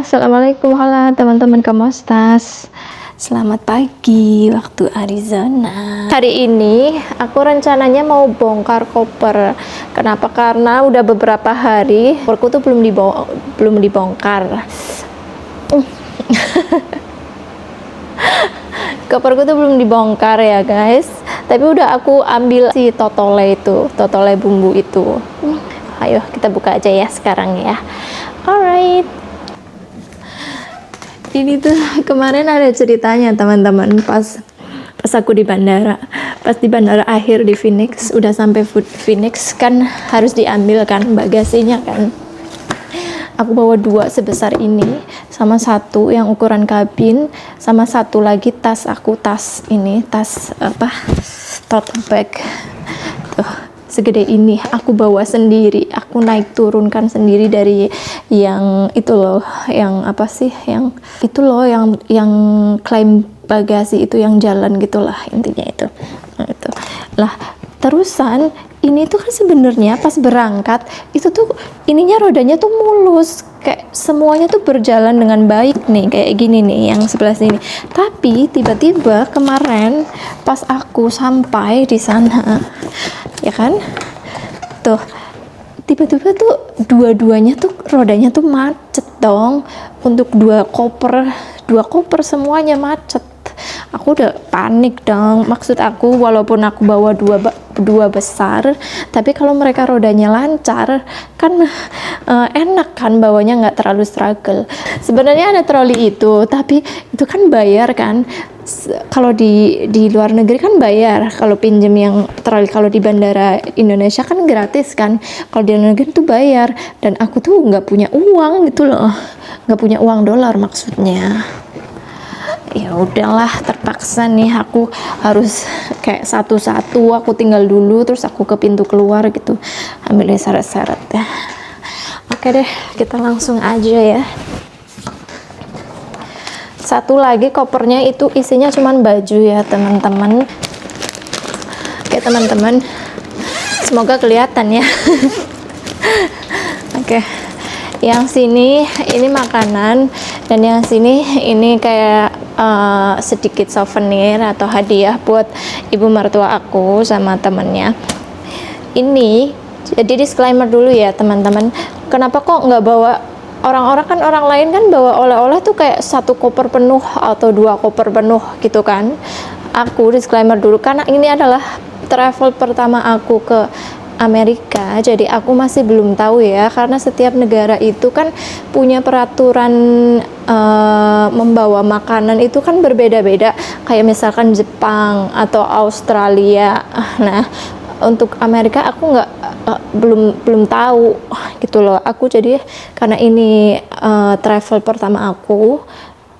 Assalamualaikum, halo teman-teman, ¿cómo estás? Selamat pagi waktu Arizona. Hari ini aku rencananya mau bongkar koper. Kenapa? Karena udah beberapa hari koperku tuh belum dibongkar. Koperku tuh belum dibongkar ya guys. Tapi udah aku ambil si totole bumbu itu. Ayo kita buka aja ya sekarang ya. Alright. Ini tuh kemarin ada ceritanya teman-teman, pas aku di bandara, akhir di Phoenix, udah sampai Phoenix kan harus diambil kan bagasinya kan. Aku bawa 2 sebesar ini, sama 1 yang ukuran kabin, sama 1 lagi tas tote bag tuh segede ini. Aku bawa sendiri, aku naik turunkan sendiri dari yang itu loh, yang klaim bagasi itu, yang jalan gitulah intinya itu. Nah, itu lah, terusan ini tuh kan sebenarnya pas berangkat itu tuh ininya, rodanya tuh mulus, kayak semuanya tuh berjalan dengan baik nih, kayak gini nih yang sebelah sini. Tapi tiba-tiba kemarin pas aku sampai di sana ya kan, tuh tiba-tiba tuh dua-duanya tuh rodanya tuh macet dong. Untuk 2 koper semuanya macet. Aku udah panik dong. Maksud aku, walaupun aku bawa dua besar, tapi kalau mereka rodanya lancar kan enak kan, bawanya nggak terlalu struggle. Sebenarnya ada troli itu, tapi itu kan bayar kan. Kalau di luar negeri kan bayar kalau pinjem yang troli. Kalau di bandara Indonesia kan gratis kan, kalau di luar negeri tuh bayar. Dan aku tuh nggak punya uang gitu loh, nggak punya uang dolar maksudnya. Ya udahlah, terpaksa nih aku harus kayak satu-satu aku tinggal dulu, terus aku ke pintu keluar gitu ambil syarat-syarat ya. Oke deh, kita langsung aja ya. Satu lagi kopernya itu isinya cuman baju ya teman-teman. Oke teman-teman, semoga kelihatan ya. Oke, yang sini ini makanan, dan yang sini ini kayak sedikit souvenir atau hadiah buat ibu mertua aku sama temennya. Ini jadi disclaimer dulu ya teman-teman, kenapa kok nggak bawa, orang lain kan bawa oleh-oleh tuh kayak 1 koper penuh atau 2 koper penuh gitu kan. Aku disclaimer dulu karena ini adalah travel pertama aku ke Amerika, jadi aku masih belum tahu ya, karena setiap negara itu kan punya peraturan membawa makanan itu kan berbeda-beda, kayak misalkan Jepang atau Australia. Nah, untuk Amerika aku belum tahu gitu loh. Aku jadi karena ini travel pertama aku,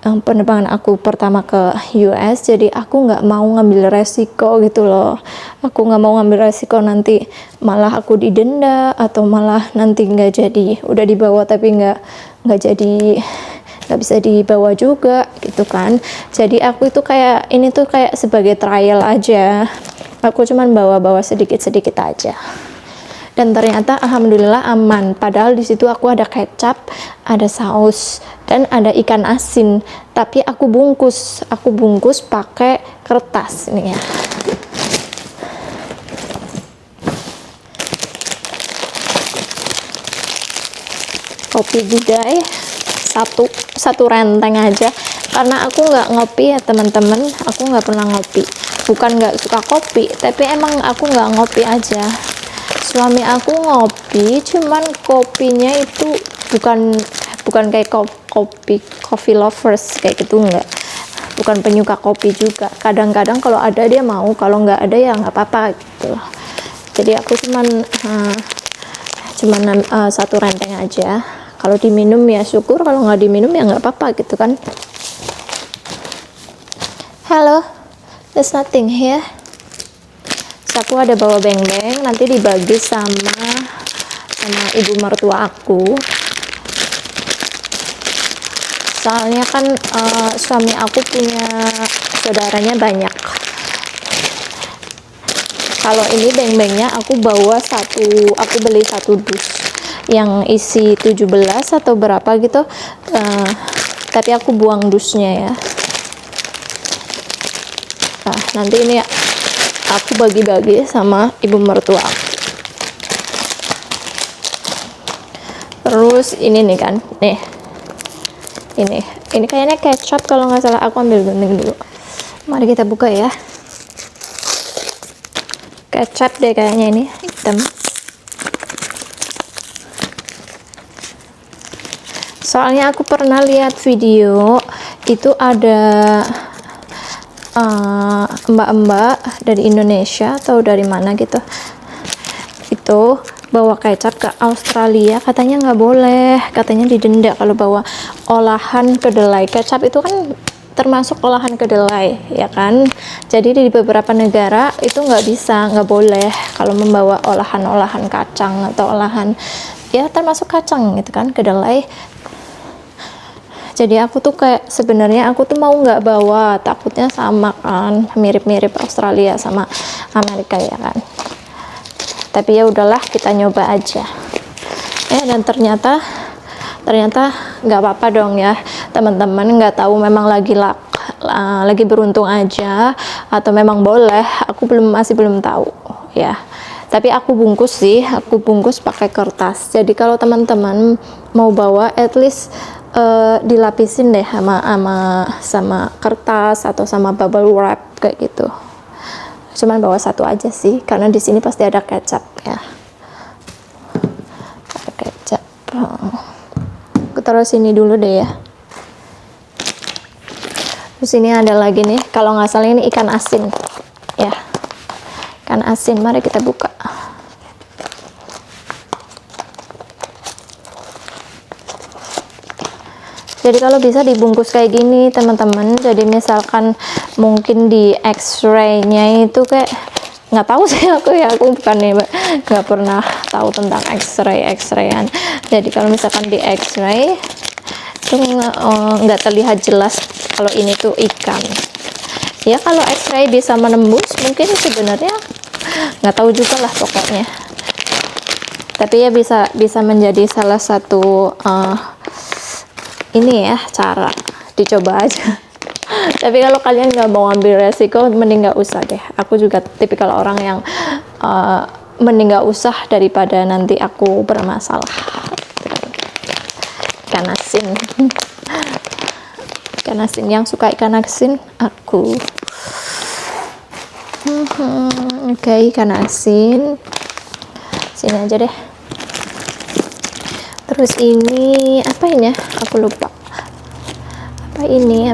penerbangan aku pertama ke US, jadi aku nggak mau ngambil resiko gitu loh. Aku nggak mau ngambil resiko nanti malah aku didenda, atau malah nanti nggak jadi, udah dibawa tapi nggak bisa dibawa juga gitu kan. Jadi aku itu kayak ini tuh kayak sebagai trial aja. Aku cuman bawa sedikit-sedikit aja. Dan ternyata alhamdulillah aman. Padahal di situ aku ada kecap, ada saus, dan ada ikan asin. Tapi aku bungkus pakai kertas nih ya. Kopi budai satu renteng aja, karena aku nggak ngopi ya teman-teman. Aku nggak pernah ngopi. Bukan nggak suka kopi, tapi emang aku nggak ngopi aja. Suami aku ngopi, cuman kopinya itu bukan kayak coffee lovers kayak gitu, enggak. Bukan penyuka kopi juga. Kadang-kadang kalau ada dia mau, kalau nggak ada ya nggak apa-apa gitu. Jadi aku cuman 1 renteng aja. Kalau diminum ya syukur, kalau nggak diminum ya nggak apa-apa gitu kan. Hello, there's nothing here. Terus aku ada bawa beng-beng, nanti dibagi sama ibu mertua aku. Soalnya kan suami aku punya saudaranya banyak. Kalau ini beng-bengnya aku beli 1 dus. yang isi 17 atau berapa gitu, tapi aku buang dusnya ya. Nah, nanti ini aku bagi-bagi sama ibu mertua aku. Terus ini nih kan, nih ini kayaknya kecap kalau nggak salah, aku ambil gunting dulu. Mari kita buka ya. Kecap deh kayaknya, ini hitam. Soalnya aku pernah lihat video itu ada mbak-mbak dari Indonesia atau dari mana gitu, itu bawa kecap ke Australia, katanya nggak boleh, katanya didenda kalau bawa olahan kedelai. Kecap itu kan termasuk olahan kedelai ya kan, jadi di beberapa negara itu nggak boleh kalau membawa olahan kacang atau olahan ya termasuk kacang gitu kan, kedelai. Jadi aku tuh kayak sebenarnya aku tuh mau nggak bawa, takutnya sama kan, mirip-mirip Australia sama Amerika ya kan. Tapi ya udahlah, kita nyoba aja. Dan ternyata nggak apa-apa dong ya teman-teman, nggak tahu memang lagi beruntung aja atau memang boleh, aku masih belum tahu ya. Tapi aku bungkus pakai kertas. Jadi kalau teman-teman mau bawa, at least dilapisin deh sama kertas atau sama bubble wrap kayak gitu. Cuman bawa satu aja sih, karena di sini pasti ada kecap ya. Ada kecap. Aku taruh sini dulu deh ya. Terus ini ada lagi nih, kalau nggak salah ini ikan asin ya. Ikan asin, mari kita buka. Jadi kalau bisa dibungkus kayak gini teman-teman, jadi misalkan mungkin di X-ray-nya itu kayak, nggak tahu sih aku bukan nggak pernah tahu tentang X-rayan. Jadi kalau misalkan di X-ray itu nggak terlihat jelas kalau ini tuh ikan ya. Kalau X-ray bisa menembus, mungkin sebenarnya nggak tahu juga lah pokoknya, tapi ya bisa menjadi salah satu ini ya, cara dicoba aja. Tapi kalau kalian nggak mau ambil resiko, mending nggak usah deh. Aku juga tipikal orang yang mending nggak usah daripada nanti aku bermasalah. Ikan asin. Ikan asin, yang suka ikan asin aku. Oke, ikan asin sini aja deh. Terus ini apa ini ya, aku lupa apa ini.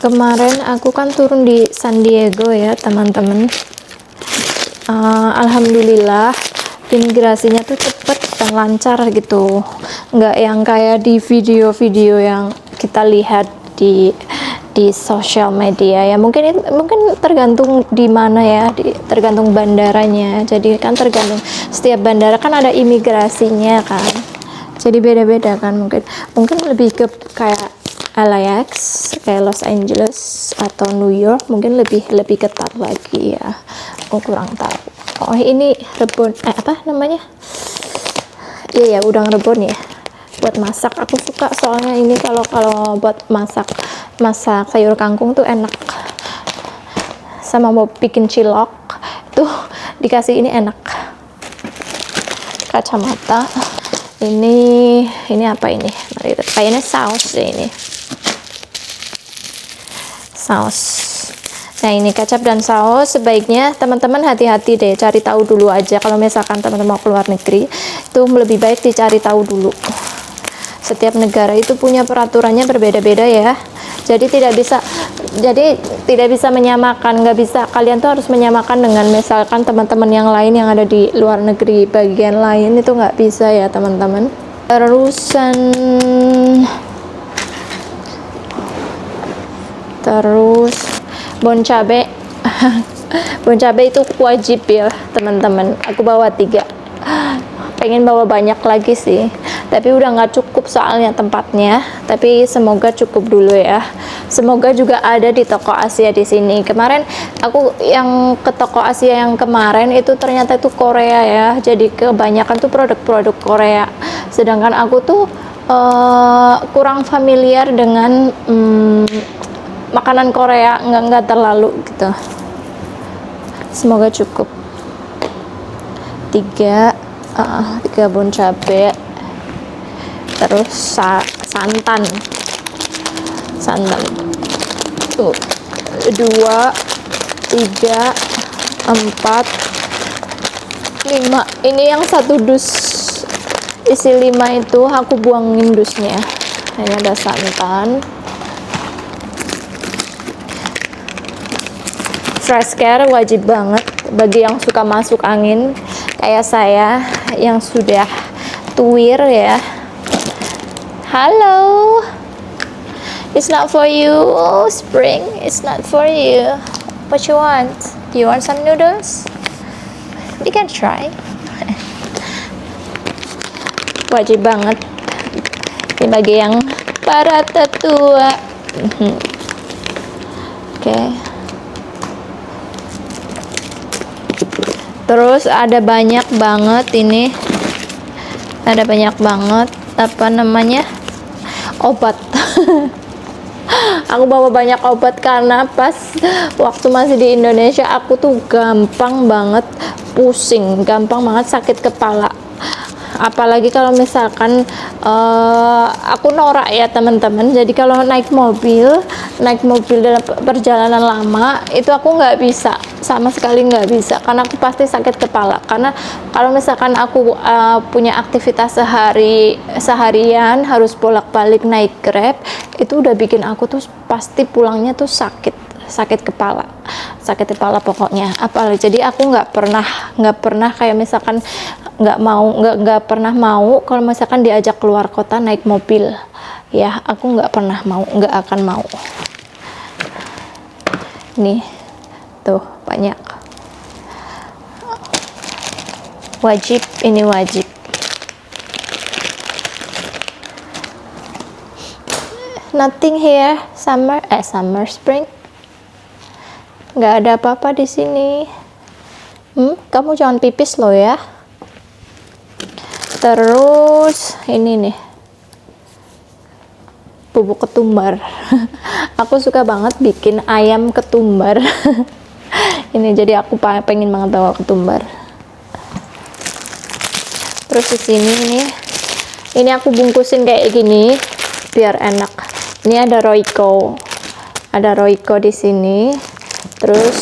Kemarin aku kan turun di San Diego ya teman-teman. Alhamdulillah imigrasinya tuh cepet dan lancar gitu, nggak yang kayak di video-video yang kita lihat di sosial media ya. Mungkin tergantung di mana ya, tergantung bandaranya. Jadi kan tergantung, setiap bandara kan ada imigrasinya kan, jadi beda-beda kan. Mungkin lebih ke kayak LAX, kayak Los Angeles atau New York mungkin lebih ketat lagi ya. Aku kurang tahu. Oh ini rebon, apa namanya, iya ya, udang rebon ya, buat masak. Aku suka soalnya ini kalau buat masak sayur kangkung tuh enak, sama mau bikin cilok tuh dikasih ini enak. Kacamata ini apa ini, kayaknya saus deh ini, saus. Nah ini kecap dan saus, sebaiknya teman-teman hati-hati deh, cari tahu dulu aja. Kalau misalkan teman-teman mau keluar negeri, itu lebih baik dicari tahu dulu. Setiap negara itu punya peraturannya berbeda-beda ya. Jadi tidak bisa menyamakan, nggak bisa. Kalian tuh harus menyamakan dengan misalkan teman-teman yang lain yang ada di luar negeri, bagian lain itu nggak bisa ya teman-teman. Terus bon cabe. Bon cabe itu wajib ya teman-teman. Aku bawa 3, pengen bawa banyak lagi sih, tapi udah nggak cukup soalnya tempatnya. Tapi semoga cukup dulu ya. Semoga juga ada di toko Asia di sini. Kemarin aku yang ke toko Asia yang kemarin itu ternyata itu Korea ya, jadi kebanyakan tuh produk-produk Korea, sedangkan aku tuh kurang familiar dengan makanan Korea, nggak terlalu gitu. Semoga cukup. 3 bon cabe, terus santan tuh 2, 3, 4, 5. Ini yang 1 dus isi 5 itu aku buangin dusnya. Ini ada santan, fresh care wajib banget bagi yang suka masuk angin kayak saya yang sudah tuir ya. Halo, it's not for you. Oh, Spring, it's not for you. What you want? Do you want some noodles? We can try. Wajib banget ini bagi yang para tetua. Oke. Terus ada banyak banget ini, ada banyak banget apa namanya, obat. Aku bawa banyak obat karena pas waktu masih di Indonesia aku tuh gampang banget pusing, gampang banget sakit kepala. Apalagi kalau misalkan aku norak ya teman-teman, jadi kalau naik mobil dalam perjalanan lama itu aku nggak bisa, sama sekali nggak bisa, karena aku pasti sakit kepala. Karena kalau misalkan aku punya aktivitas seharian harus bolak-balik naik Grab, itu udah bikin aku tuh pasti pulangnya tuh sakit kepala pokoknya. Apalagi jadi aku nggak pernah kayak misalkan nggak pernah mau kalau misalkan diajak keluar kota naik mobil ya, aku nggak akan mau. Nih tuh banyak, wajib, ini wajib. Nothing here, summer, spring. Nggak ada apa-apa di sini. Kamu jangan pipis loh ya. Terus ini nih, bubuk ketumbar. Aku suka banget bikin ayam ketumbar. Ini jadi aku pengen banget bawa ketumbar. Terus di sini ini aku bungkusin kayak gini biar enak. Ini ada Royco di sini. Terus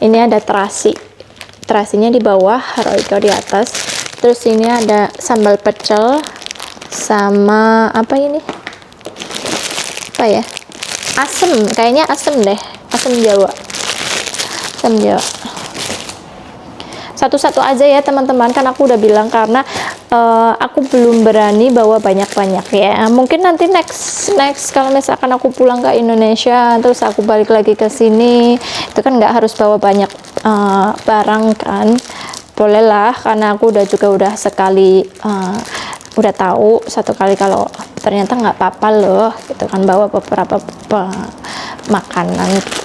ini ada terasinya di bawah, Royco di atas. Terus ini ada sambal pecel sama apa ini? Apa ya? Asem, kayaknya asem deh. Asem Jawa. Satu-satu aja ya teman-teman, kan aku udah bilang karena aku belum berani bawa banyak-banyak ya. Mungkin nanti next kalau misalkan aku pulang ke Indonesia terus aku balik lagi ke sini, itu kan nggak harus bawa banyak barang kan. Boleh lah, karena aku udah sekali udah tahu satu kali kalau ternyata nggak apa-apa loh gitu kan, bawa beberapa makanan gitu.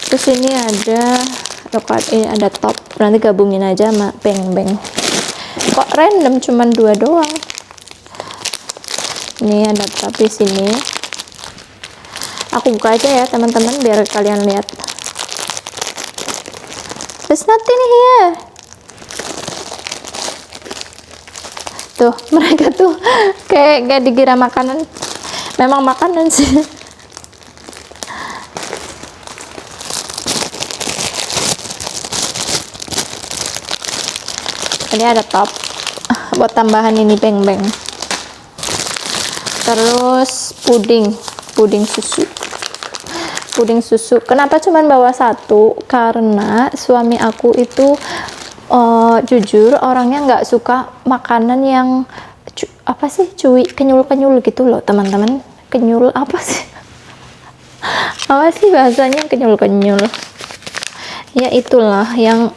Terus ini ada top, nanti gabungin aja sama beng-beng. Kok random cuman 2 doang. Ini ada top di sini. Aku buka aja ya teman-teman biar kalian lihat. There's nothing here. Tuh, mereka tuh kayak gak dikira makanan. Memang makanan sih. Ini ada top buat tambahan ini beng-beng. Terus puding susu. Kenapa cuman bawa 1? Karena suami aku itu jujur orangnya nggak suka makanan yang kenyul gitu loh teman-teman. Kenyul apa sih bahasanya, kenyul ya itulah yang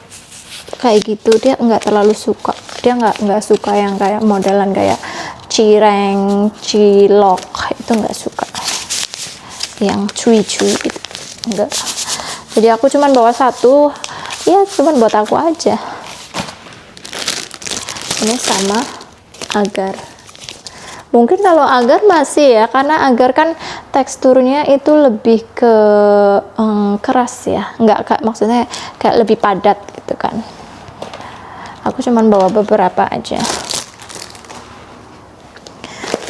kayak gitu, dia nggak terlalu suka. Dia nggak suka yang kayak modelan kayak cireng, cilok, itu nggak suka. Yang cuy-cuy gitu, enggak. Jadi aku cuman bawa satu, ya cuman buat aku aja. Ini sama agar. Mungkin kalau agar masih ya, karena agar kan teksturnya itu lebih ke keras ya, nggak maksudnya kayak lebih padat gitu kan. Aku cuman bawa beberapa aja.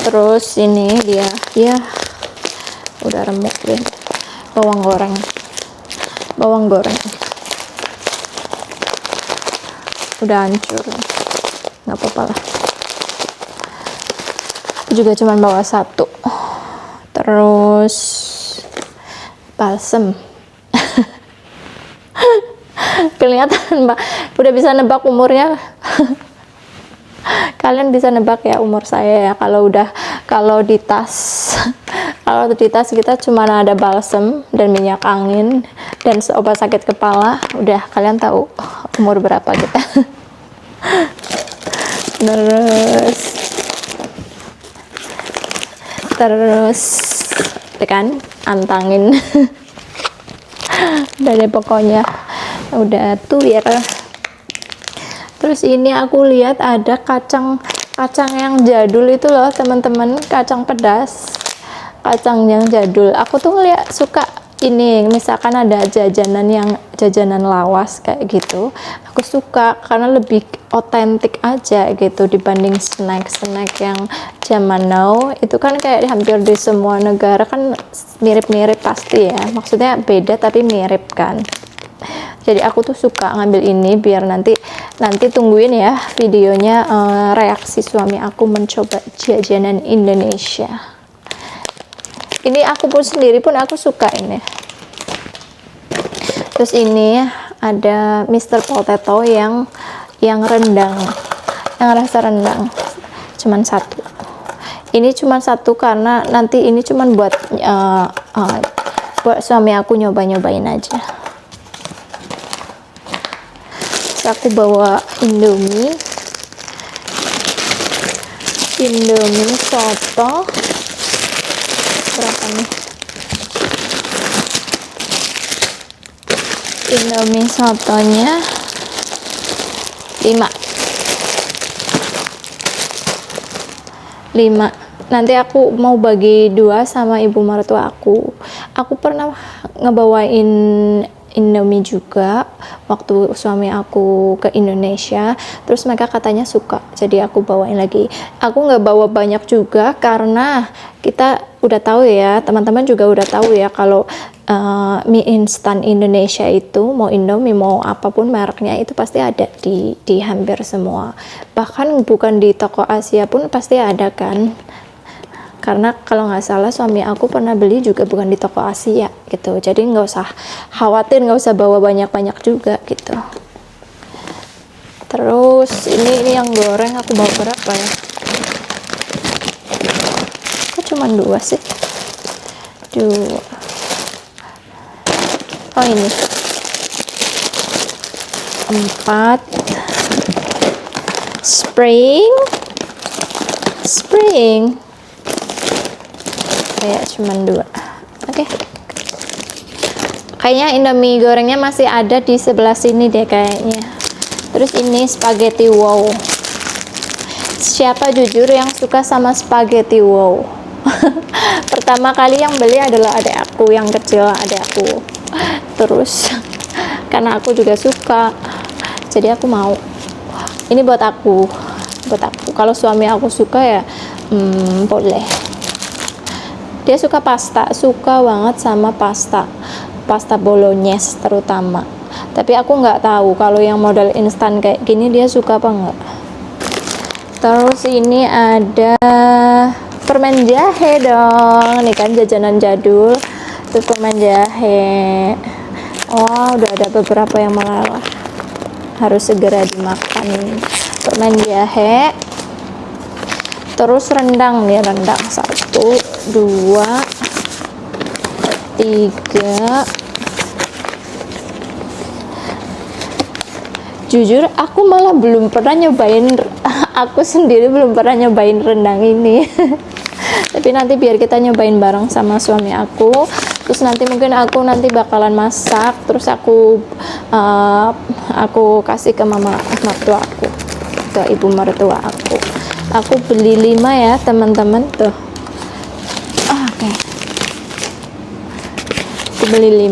Terus ini dia, ya udah remuk deh. Bawang goreng, udah hancur, nggak apa-apa lah. Juga cuman bawa satu. Terus balsem. Kelihatan Mbak, udah bisa nebak umurnya. Kalian bisa nebak ya umur saya ya, kalau di tas kita cuma ada balsem dan minyak angin dan obat sakit kepala, udah kalian tahu umur berapa kita. terus kan antangin. Dari pokoknya udah tuh ya. Terus ini aku lihat ada kacang yang jadul itu loh teman-teman, kacang pedas, kacang yang jadul. Aku tuh ngeliat suka ini, misalkan ada jajanan lawas kayak gitu, aku suka karena lebih otentik aja gitu dibanding snack yang zaman now. Itu kan kayak hampir di semua negara kan mirip-mirip pasti ya, maksudnya beda tapi mirip kan. Jadi aku tuh suka ngambil ini biar nanti tungguin ya videonya reaksi suami aku mencoba jajanan Indonesia. Ini aku pun sendiri pun aku suka ini. Terus ini ada Mr. Potato yang rendang, yang rasa rendang, cuman satu. Ini cuman satu karena nanti ini cuman buat suami aku nyobain aja. Terus aku bawa Indomie soto. Berapa nih? Indomie sotonya 5. Nanti aku mau bagi 2 sama ibu mertua aku. Aku pernah ngebawain Indomie juga waktu suami aku ke Indonesia, terus mereka katanya suka, jadi aku bawain lagi. Aku nggak bawa banyak juga karena kita udah tahu ya, teman-teman juga udah tahu ya kalau mie instan Indonesia itu mau Indomie mau apapun mereknya itu pasti ada di hampir semua, bahkan bukan di toko Asia pun pasti ada kan. Karena kalau nggak salah suami aku pernah beli juga bukan di toko Asia gitu, jadi nggak usah khawatir, nggak usah bawa banyak-banyak juga gitu. Terus ini yang goreng aku bawa berapa ya? Kok cuma 2 sih? 2. Oh ini 4. Spring kayak cuman 2. Oke. Kayaknya Indomie gorengnya masih ada di sebelah sini deh kayaknya. Terus ini spaghetti wow. Siapa jujur yang suka sama spaghetti wow? Pertama kali yang beli adalah adik aku yang kecil, adik aku. Terus karena aku juga suka, jadi aku mau. Ini buat aku. Kalau suami aku suka ya boleh. Dia suka pasta, suka banget sama pasta bolognese terutama. Tapi aku nggak tahu kalau yang model instan kayak gini dia suka apa enggak. Terus ini ada permen jahe dong, nih kan jajanan jadul. Terus permen jahe. Oh, udah ada beberapa yang malah harus segera dimakan. Permen jahe. Terus rendang nih, rendang 1, 2, 3, jujur aku malah belum pernah nyobain aku sendiri belum pernah nyobain rendang ini. Tapi nanti biar kita nyobain bareng sama suami aku, terus nanti mungkin aku nanti bakalan masak, terus aku kasih ke mama mertua aku, ke ibu mertua aku beli 5 ya teman-teman tuh. Oke. Aku beli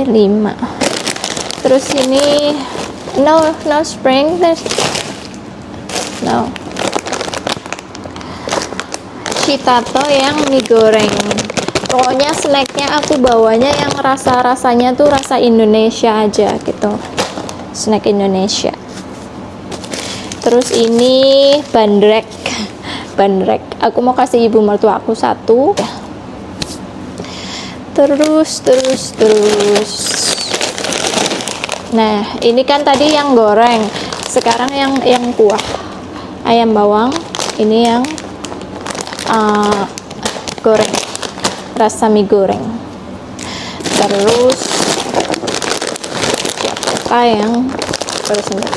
5. Terus ini no spring, no Citato yang mie goreng. Pokoknya snacknya aku bawanya yang rasanya tuh rasa Indonesia aja gitu, snack Indonesia. Terus ini bandrek, aku mau kasih ibu mertua aku 1. Terus nah ini kan tadi yang goreng, sekarang yang kuah ayam bawang, ini yang goreng, rasa mie goreng. Terus apa yang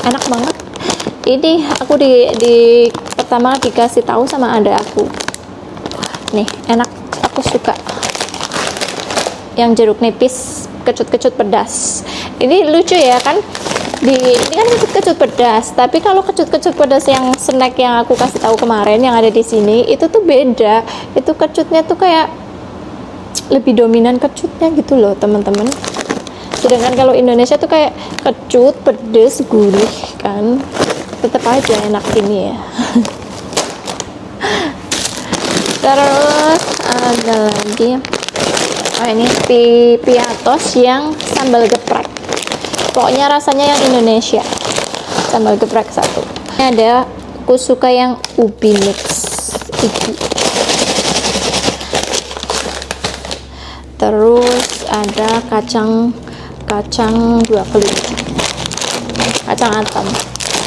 enak banget ini, aku di pertama dikasih tahu sama ada aku nih, enak, aku suka yang jeruk nipis kecut-kecut pedas. Ini lucu ya kan, ini kan kecut-kecut pedas, tapi kalau kecut-kecut pedas yang snack yang aku kasih tahu kemarin yang ada di sini itu tuh beda, itu kecutnya tuh kayak lebih dominan kecutnya gitu loh teman-teman. Sedangkan kalau Indonesia tuh kayak kecut, pedas, gurih kan, tetap aja enak ini ya. Terus ada lagi, ini piatos yang sambal geprek. Pokoknya rasanya yang Indonesia, sambal geprek 1. Ini ada, aku suka yang ubi mix iki. Terus ada kacang 2 kelip, kacang atom,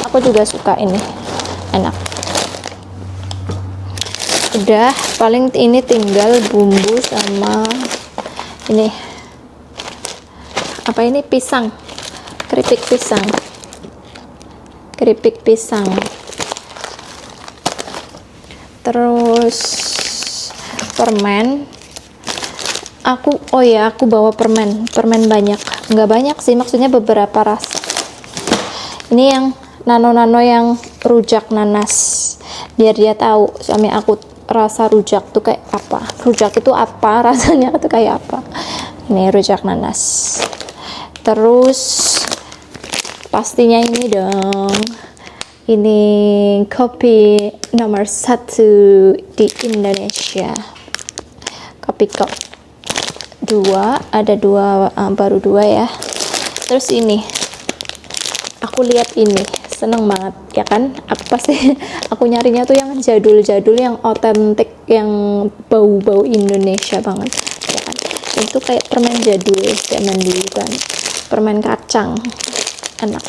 aku juga suka ini, enak. Udah, paling ini tinggal bumbu sama ini apa, ini pisang, keripik pisang. Terus permen, aku bawa permen banyak, nggak banyak sih, maksudnya beberapa rasa. Ini yang nano yang rujak nanas, biar dia tahu suami aku rasa rujak tuh kayak apa, rujak itu apa rasanya tuh kayak apa. Ini rujak nanas. Terus pastinya ini dong, ini kopi nomor 1 di Indonesia, kopi kok 2, ada 2, baru 2 ya. Terus ini aku lihat ini seneng banget ya kan, aku pasti aku nyarinya tuh yang jadul-jadul, yang otentik, yang bau-bau Indonesia banget ya kan. Itu kayak permen jadul zaman dulu kan, permen kacang, enak.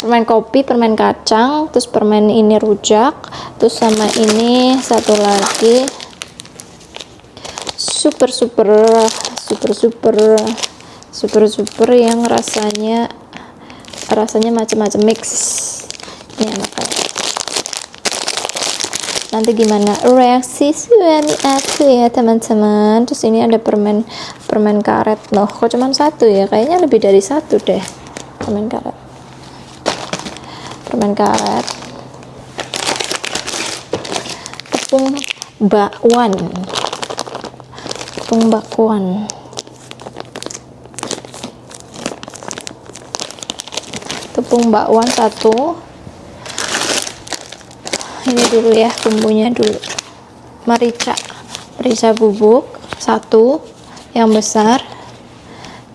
Permen kopi, permen kacang, terus permen ini rujak, terus sama ini satu lagi super yang rasanya macam-macam mix. Ini enak kan. Nanti gimana reaksi suami aku ya teman-teman. Terus ini ada permen karet loh, kok cuma 1 ya, kayaknya lebih dari 1 deh. permen karet, tepung bakwan, tepung bakwan 1. Ini dulu ya, bumbunya dulu. Merica bubuk 1 yang besar.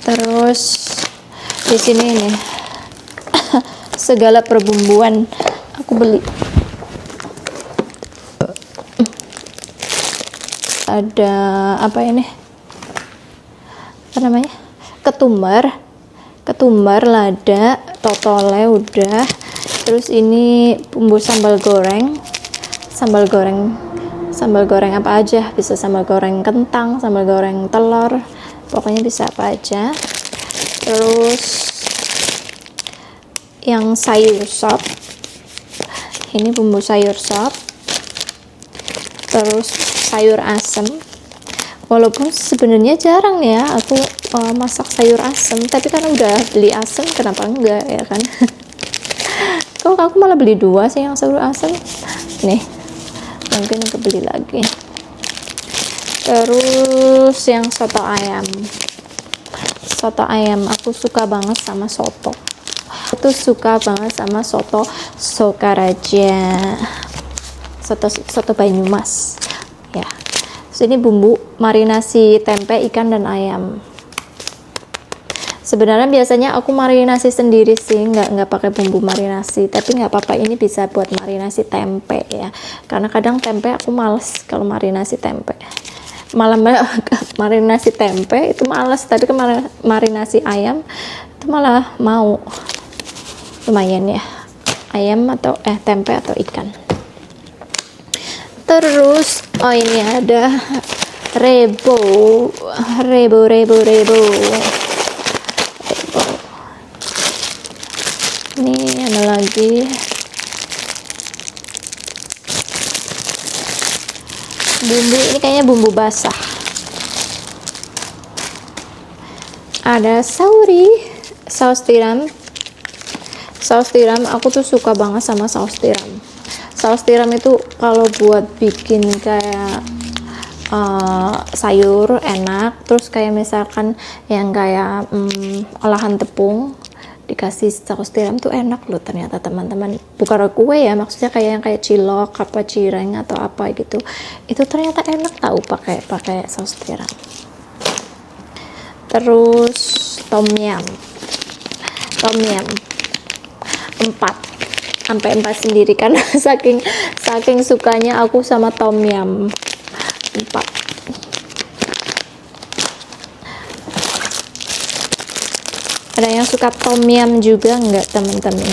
Terus di sini nih segala perbumbuan aku beli. Ada apa ini? Apa namanya? Ketumbar, lada, totole udah. Terus ini bumbu sambal goreng apa aja, bisa sambal goreng kentang, sambal goreng telur, pokoknya bisa apa aja. Terus yang sayur sop, ini bumbu sayur sop. Terus sayur asem, walaupun sebenarnya jarang ya aku masak sayur asem, tapi karena udah beli asem kenapa enggak ya kan. Kalau aku malah beli 2 sih yang sayur asem nih, mungkin aku beli lagi. Terus yang soto ayam, aku suka banget sama soto. Aku suka banget sama soto Sokaraja, soto Banyumas ya. Terus ini bumbu marinasi tempe, ikan, dan ayam. Sebenarnya biasanya aku marinasi sendiri sih, nggak pakai bumbu marinasi, tapi nggak apa-apa, ini bisa buat marinasi tempe ya, karena kadang tempe aku males kalau marinasi tempe, malah marinasi tempe itu males, tapi marinasi ayam itu malah mau. Lumayan ya, ayam atau tempe atau ikan. Terus ini ada rebo. Ini ada lagi bumbu, ini kayaknya bumbu basah. Ada saus tiram. Aku tuh suka banget sama saus tiram. Saus tiram itu kalau buat bikin kayak sayur enak. Terus kayak misalkan yang kayak olahan tepung dikasih saus tiram tuh enak loh ternyata teman-teman. Bukan kue ya, maksudnya kayak yang kayak cilok, apa cireng atau apa gitu, itu ternyata enak tahu pakai saus tiram. Terus tom yum 4 sampai 4 sendiri karena saking sukanya aku sama tom yum 4. Ada yang suka tom yum juga nggak teman-teman?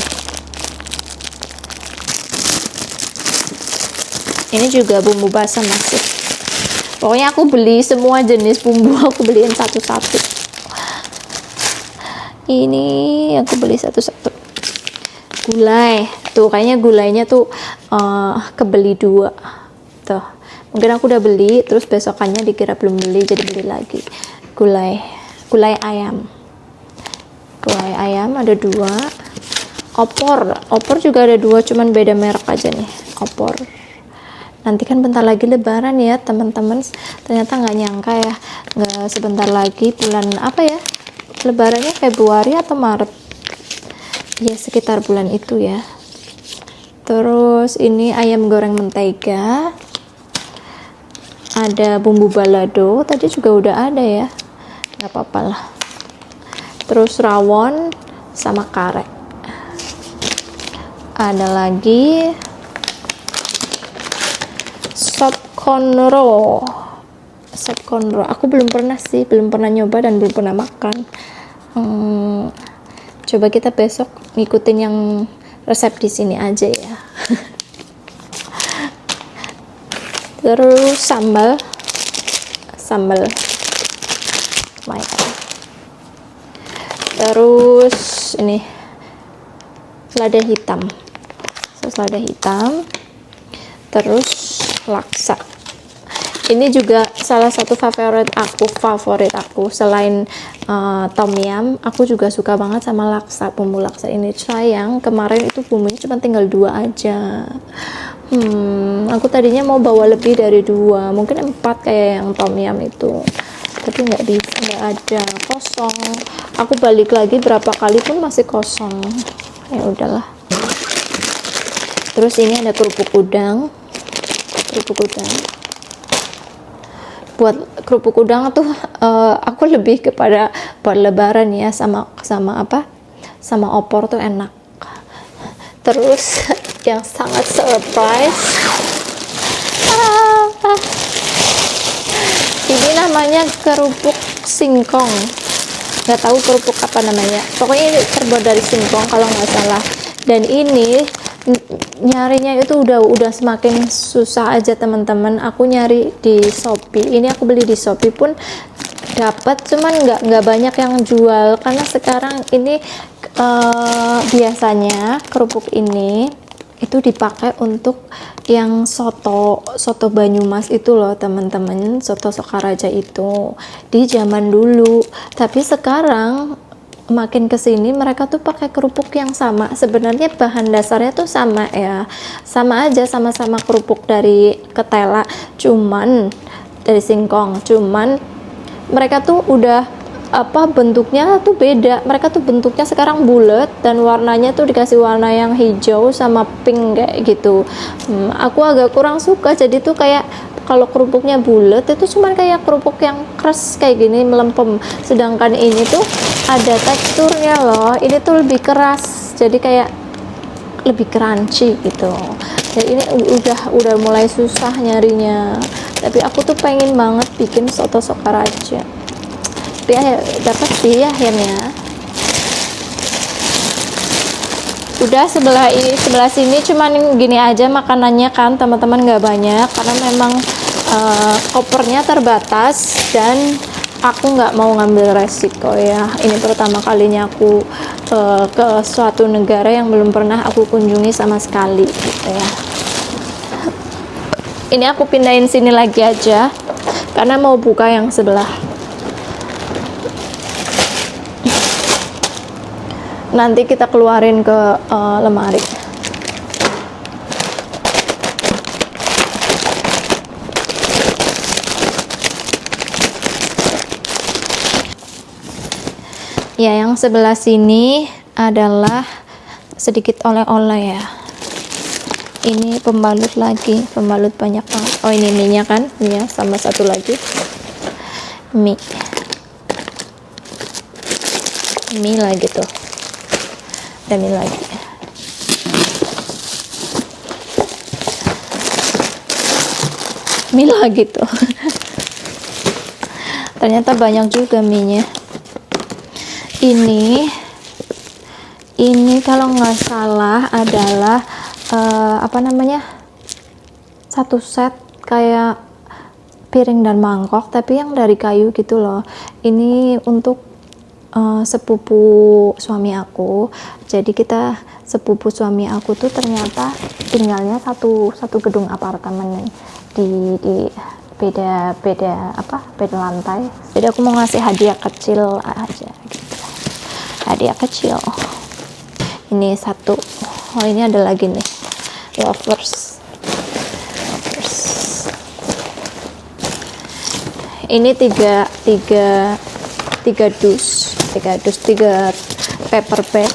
Ini juga bumbu basah masih. Pokoknya aku beli semua jenis bumbu, aku beliin satu-satu. Ini aku beli satu-satu. Gulai, tuh kayaknya gulainya tuh kebeli 2. Tuh, mungkin aku udah beli, terus besokannya dikira belum beli, jadi beli lagi. Gulai ayam. Gulai ayam ada 2. Opor juga ada 2, cuman beda merek aja nih. Opor. Nanti kan bentar lagi lebaran ya teman-teman. Ternyata nggak nyangka ya, nggak sebentar lagi bulan apa ya? Lebarannya Februari atau Maret? Ya sekitar bulan itu ya. Terus ini ayam goreng mentega. Ada bumbu balado, tadi juga udah ada ya. Nggak apa-apa lah. Terus rawon sama karek. Ada lagi sop konro. Aku belum pernah nyoba dan belum pernah makan. Coba kita besok ngikutin yang resep di sini aja ya. Terus sambal lumayan. Terus ini lada hitam, saus lada hitam. Terus laksa, ini juga salah satu favorit aku selain tom yum. Aku juga suka banget sama laksa, bumbu laksa ini. Sayang kemarin itu bumbunya cuma tinggal 2 aja. Aku tadinya mau bawa lebih dari 2, mungkin 4 kayak yang tom yum itu, tapi nggak bisa, nggak ada, kosong. Aku balik lagi berapa kali pun masih kosong. Ya udahlah. Terus ini ada kerupuk udang. Buat kerupuk udang tuh aku lebih kepada buat lebaran ya, sama opor tuh enak. Terus yang sangat surprise, ini namanya kerupuk singkong. Nggak tahu kerupuk apa namanya, pokoknya ini terbuat dari singkong kalau nggak salah. Dan ini nyarinya itu udah semakin susah aja teman-teman. Aku nyari di Shopee, ini aku beli di Shopee pun dapat, cuman nggak banyak yang jual karena sekarang ini biasanya kerupuk ini itu dipakai untuk yang soto Banyumas itu loh teman-teman, soto Sokaraja itu di zaman dulu. Tapi sekarang makin kesini mereka tuh pakai kerupuk yang sama, sebenarnya bahan dasarnya tuh sama ya, sama aja, sama-sama kerupuk dari ketela, cuman dari singkong, cuman mereka tuh udah bentuknya tuh beda. Mereka tuh bentuknya sekarang bulat dan warnanya tuh dikasih warna yang hijau sama pink kayak gitu. Aku agak kurang suka, jadi tuh kayak kalau kerupuknya bulat itu cuman kayak kerupuk yang keras kayak gini, melempem, sedangkan ini tuh ada teksturnya loh, ini tuh lebih keras, jadi kayak lebih crunchy gitu. Jadi ini udah mulai susah nyarinya, tapi aku tuh pengen banget bikin soto Sokaraja. Tapi dapat sih akhirnya. Udah sebelah sini cuman gini aja makanannya kan teman-teman, nggak banyak karena memang kopernya terbatas dan aku nggak mau ngambil resiko ya. Ini pertama kalinya aku ke suatu negara yang belum pernah aku kunjungi sama sekali gitu ya. Ini aku pindahin sini lagi aja karena mau buka yang sebelah. Nanti kita keluarin ke lemari. Ya, yang sebelah sini adalah sedikit oleh-oleh ya. Ini pembalut lagi, pembalut banyak banget. Oh, ini mie-nya kan, ya, sama satu lagi mie lagi tuh. Ada mie lagi. Mie lagi tuh. Ternyata banyak juga mie-nya. Ini kalau nggak salah adalah satu set kayak piring dan mangkok, tapi yang dari kayu gitu loh. Ini untuk sepupu suami aku. Jadi sepupu suami aku tuh ternyata tinggalnya satu gedung apartemen di beda lantai. Jadi aku mau ngasih hadiah kecil aja gitu. Hadiah kecil. Ini satu. Oh, ini ada lagi nih. Wafers. Ini tiga paper bag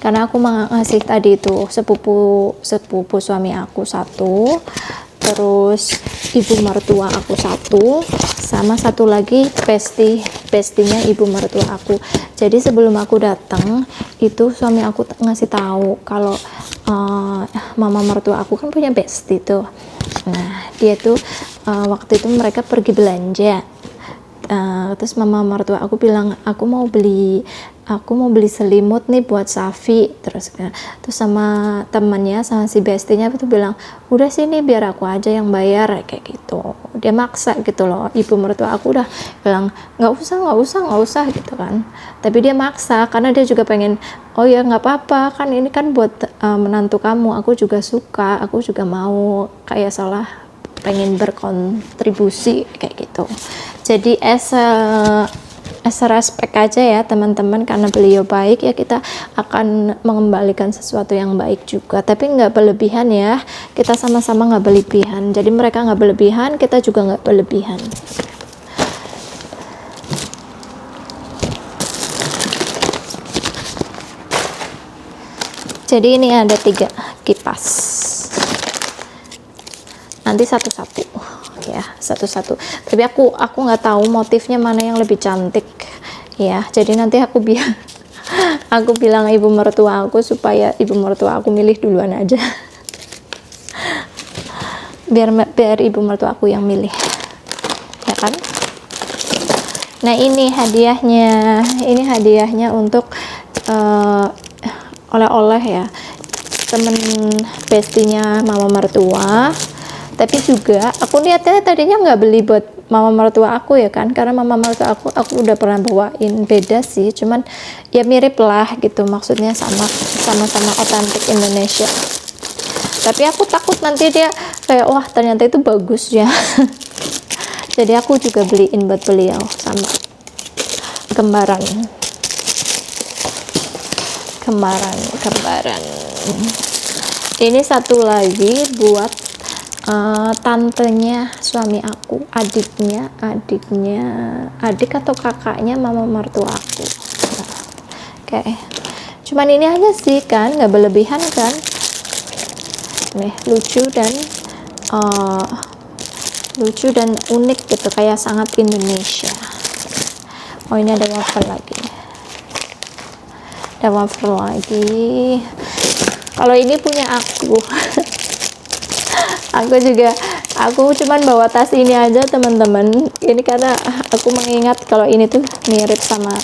karena aku ngasih tadi itu sepupu suami aku satu, terus ibu mertua aku satu, sama satu lagi bestinya ibu mertua aku. Jadi sebelum aku datang itu suami aku ngasih tahu kalau mama mertua aku kan punya bestie tuh. Nah, dia tuh waktu itu mereka pergi belanja. Terus mama mertua aku bilang aku mau beli selimut nih buat Safi, terus sama temannya, sama si bestinya itu bilang udah sini biar aku aja yang bayar kayak gitu. Dia maksa gitu loh. Ibu mertua aku udah bilang nggak usah gitu kan, tapi dia maksa karena dia juga pengen, oh ya nggak apa-apa kan, ini kan buat menantu kamu, aku juga suka, aku juga mau kayak salah pengen berkontribusi kayak gitu. Jadi as respect aja ya teman-teman, karena beliau baik ya kita akan mengembalikan sesuatu yang baik juga, tapi nggak berlebihan ya, kita sama-sama nggak berlebihan. Jadi mereka nggak berlebihan, kita juga nggak berlebihan. Jadi ini ada 3 kipas, nanti satu-satu ya, satu-satu. Tapi aku nggak tahu motifnya mana yang lebih cantik ya. Jadi nanti aku bilang ibu mertua aku supaya ibu mertua aku milih duluan aja. biar ibu mertua aku yang milih ya kan. Nah, ini hadiahnya untuk oleh-oleh ya, temen bestinya mama mertua. Tapi juga aku niatnya tadinya nggak beli buat mama mertua aku ya kan, karena mama mertua aku udah pernah bawain. Beda sih, cuman ya mirip lah gitu, maksudnya sama-sama otentik Indonesia. Tapi aku takut nanti dia kayak wah ternyata itu bagus ya. Jadi aku juga beliin buat beliau sama kembaran. Ini satu lagi buat tantenya suami aku, adik atau kakaknya mama mertua aku. Oke, cuman ini aja sih kan, nggak berlebihan kan. Nih lucu dan unik gitu, kayak sangat Indonesia. Oh ini ada wafer lagi. Kalau ini punya aku. Aku cuman bawa tas ini aja teman-teman. Ini karena aku mengingat kalau ini tuh mirip sama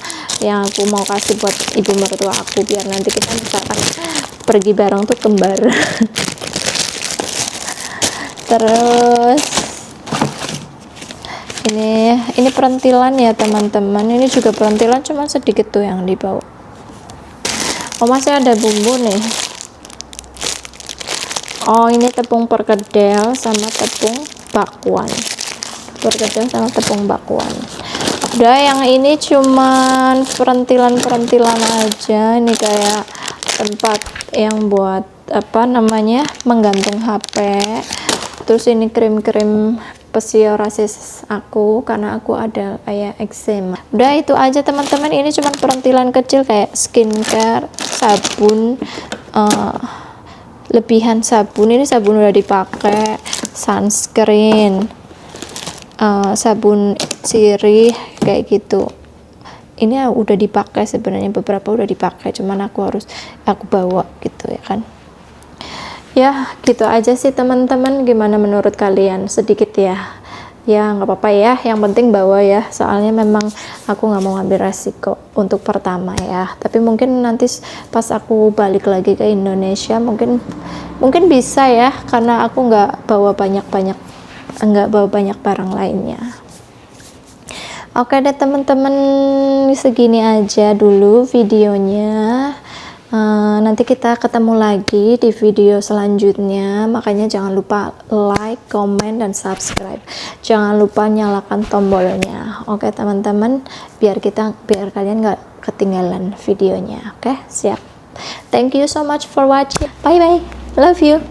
yang aku mau kasih buat ibu mertua aku, biar nanti kita misalkan pergi bareng tuh kembar. Terus ini perintilan ya teman-teman. Ini juga perintilan, cuman sedikit tuh yang dibawa. Oh masih ada bumbu nih. Oh ini tepung perkedel sama tepung bakwan. Udah, yang ini cuman perintilan aja. Ini kayak tempat yang buat apa namanya, menggantung HP. Terus ini krim psoriasis aku, karena aku ada kayak eczema. Udah itu aja teman-teman. Ini cuman perintilan kecil kayak skincare, sabun, lebihan sabun. Ini sabun udah dipakai, sunscreen, sabun sirih kayak gitu. Ini udah dipakai sebenarnya, beberapa udah dipakai, cuman aku bawa gitu ya kan. Ya gitu aja sih teman-teman. Gimana menurut kalian? Sedikit ya nggak apa-apa ya, yang penting bawa ya, soalnya memang aku nggak mau ngambil resiko untuk pertama ya. Tapi mungkin nanti pas aku balik lagi ke Indonesia mungkin bisa ya, karena aku nggak bawa banyak barang lainnya. Oke deh teman-teman, segini aja dulu videonya. Nanti kita ketemu lagi di video selanjutnya, makanya jangan lupa like, comment, dan subscribe. Jangan lupa nyalakan tombolnya. Oke teman-teman, biar kalian nggak ketinggalan videonya. Oke, siap. Thank you so much for watching. Bye bye, love you.